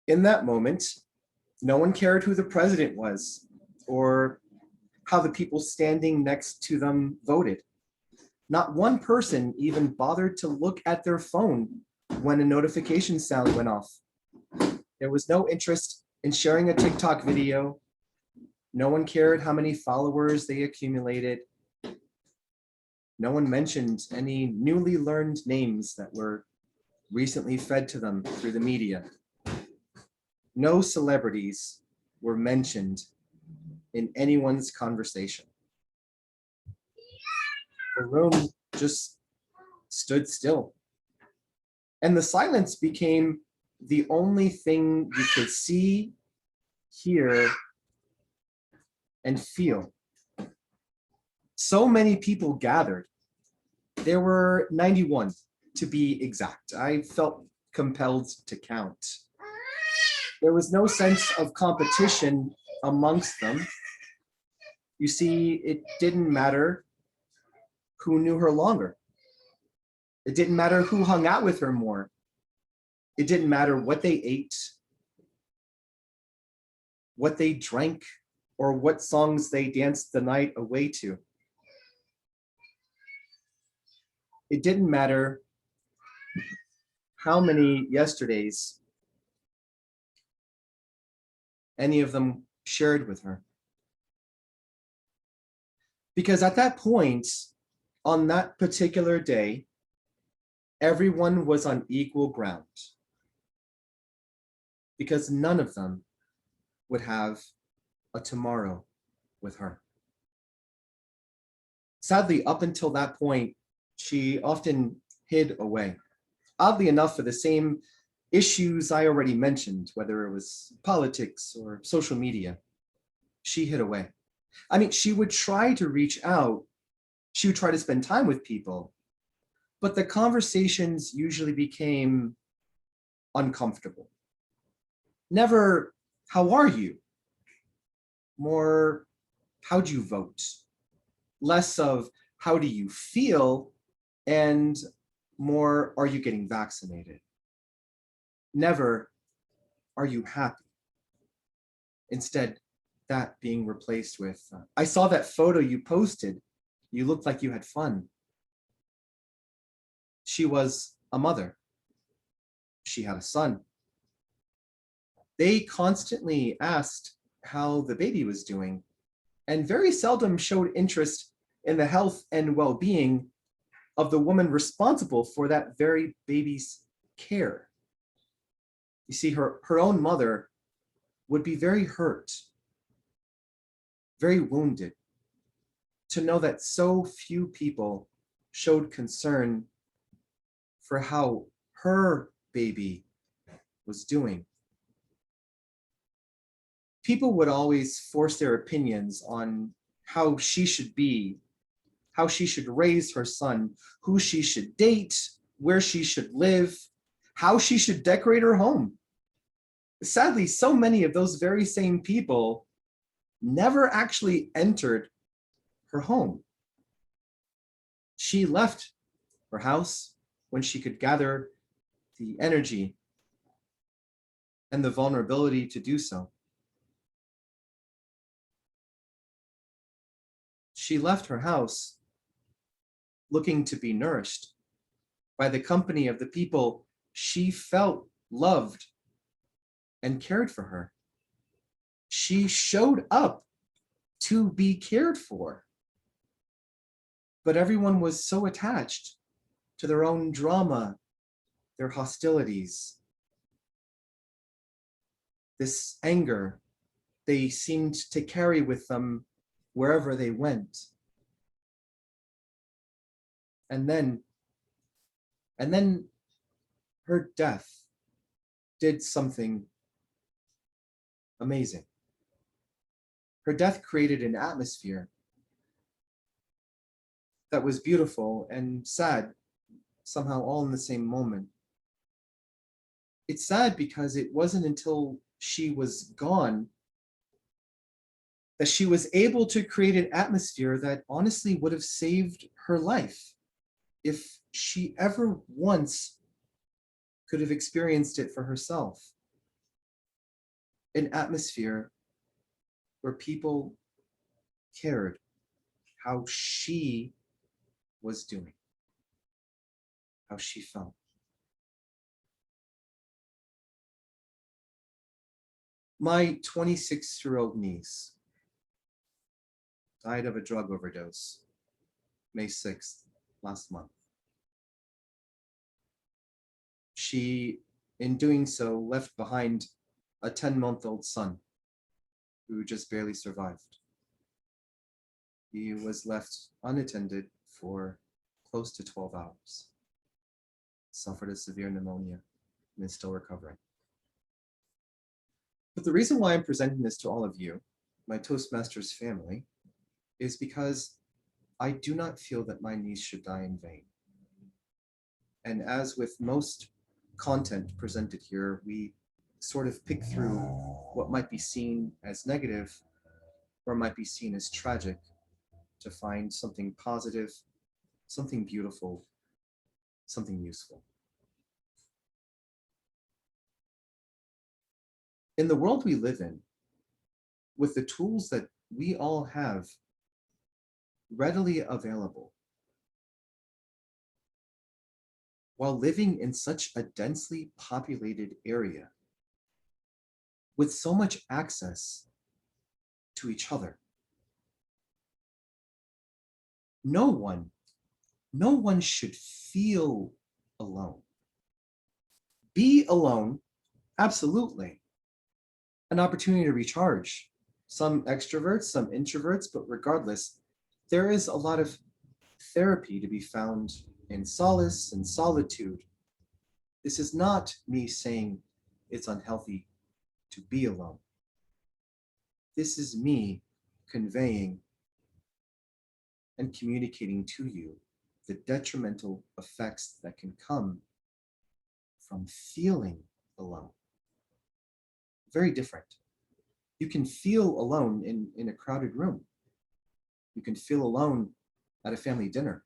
In that moment, no one cared who the president was or how the people standing next to them voted. Not one person even bothered to look at their phone when a notification sound went off. There was no interest in sharing a TikTok video. No one cared how many followers they accumulated. No one mentioned any newly learned names that were recently fed to them through the media. No celebrities were mentioned in anyone's conversation. The room just stood still. And the silence became the only thing you could see, hear, and feel. So many people gathered. There were 91 to be exact. I felt compelled to count. There was no sense of competition amongst them. You see, it didn't matter who knew her longer. It didn't matter who hung out with her more. It didn't matter what they ate, what they drank, or what songs they danced the night away to. It didn't matter how many yesterdays any of them shared with her. Because at that point, on that particular day, everyone was on equal ground. Because none of them would have a tomorrow with her. Sadly, up until that point, she often hid away. Oddly enough, for the same issues I already mentioned, whether it was politics or social media, she hid away. I mean, she would try to reach out. She would try to spend time with people, but the conversations usually became uncomfortable. Never, how are you? More, how'd you vote? Less of, how do you feel? And more, are you getting vaccinated? Never, are you happy? Instead, that being replaced with, I saw that photo you posted. You looked like you had fun. She was a mother. She had a son. They constantly asked how the baby was doing and very seldom showed interest in the health and well-being of the woman responsible for that very baby's care. You see, her own mother would be very hurt, very wounded, to know that so few people showed concern for how her baby was doing. People would always force their opinions on how she should be, how she should raise her son, who she should date, where she should live, how she should decorate her home. Sadly, so many of those very same people never actually entered her home. She left her house when she could gather the energy and the vulnerability to do so. She left her house looking to be nourished by the company of the people she felt loved and cared for her. She showed up to be cared for, but everyone was so attached to their own drama, their hostilities, this anger they seemed to carry with them wherever they went. And then her death did something amazing. Her death created an atmosphere that was beautiful and sad, somehow all in the same moment. It's sad because it wasn't until she was gone that she was able to create an atmosphere that honestly would have saved her life if she ever once could have experienced it for herself. an atmosphere where people cared how she was doing, how she felt. My 26-year-old niece died of a drug overdose May 6th, last month. She, in doing so, left behind a 10-month-old son who just barely survived. He was left unattended for close to 12 hours, suffered a severe pneumonia, and is still recovering. But the reason why I'm presenting this to all of you, my Toastmasters family, is because I do not feel that my niece should die in vain. And as with most content presented here, we sort of pick through what might be seen as negative or might be seen as tragic to find something positive, something beautiful, something useful. In the world we live in, with the tools that we all have readily available, while living in such a densely populated area, with so much access to each other, no one should feel alone. Be alone, absolutely. An opportunity to recharge. Some extroverts, some introverts, but regardless, there is a lot of therapy to be found in solace and solitude. This is not me saying it's unhealthy to be alone. This is me conveying and communicating to you the detrimental effects that can come from feeling alone. Very different. You can feel alone in a crowded room. You can feel alone at a family dinner.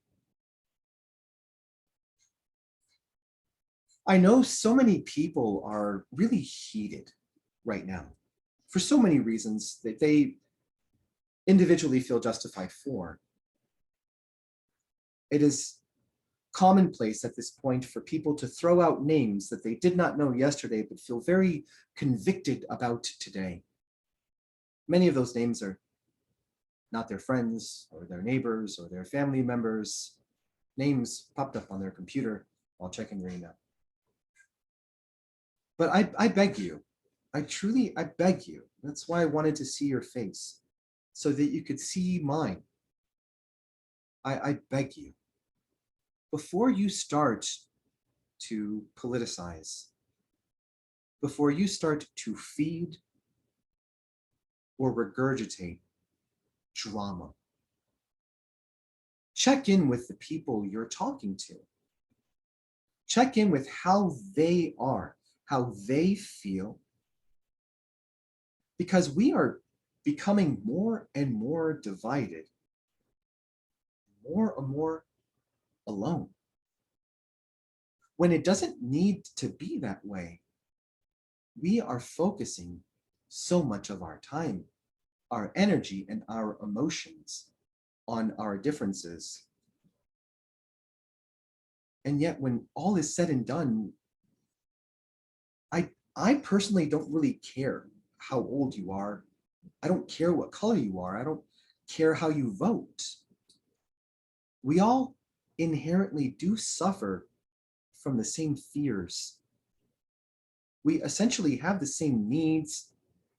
I know so many people are really heated right now for so many reasons that they individually feel justified for. It is commonplace at this point for people to throw out names that they did not know yesterday but feel very convicted about today. Many of those names are not their friends or their neighbors or their family members. Names popped up on their computer while checking their email. But I beg you, I beg you. That's why I wanted to see your face, so that you could see mine. I beg you, before you start to politicize, before you start to feed or regurgitate drama, check in with the people you're talking to. Check in with how they are, how they feel, because we are becoming more and more divided, more and more alone. When it doesn't need to be that way, we are focusing so much of our time, our energy, and our emotions on our differences. And yet, when all is said and done, I personally don't really care how old you are. I don't care what color you are. I don't care how you vote. We all inherently do suffer from the same fears. We essentially have the same needs,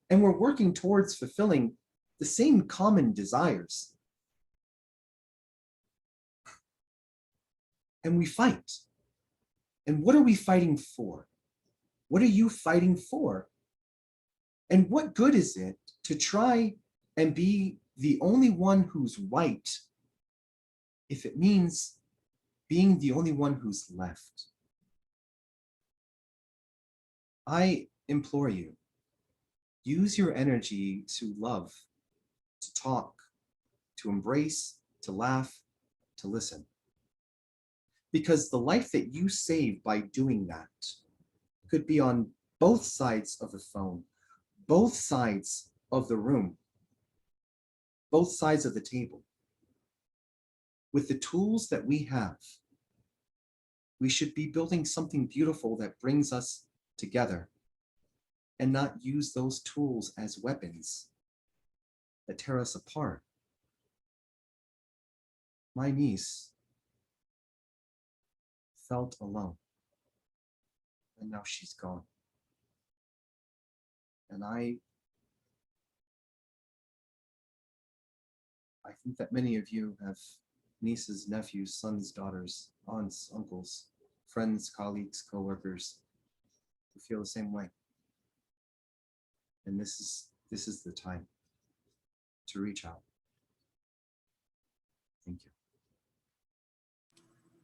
and we're working towards fulfilling the same common desires. And we fight. And what are we fighting for? What are you fighting for? And what good is it to try and be the only one who's right if it means being the only one who's left? I implore you, use your energy to love, to talk, to embrace, to laugh, to listen. Because the life that you save by doing that could be on both sides of the phone, both sides of the room, both sides of the table. With the tools that we have, we should be building something beautiful that brings us together and not use those tools as weapons that tear us apart. My niece felt alone, and now she's gone. And I think that many of you have nieces, nephews, sons, daughters, aunts, uncles, friends, colleagues, coworkers who feel the same way. And this is the time to reach out.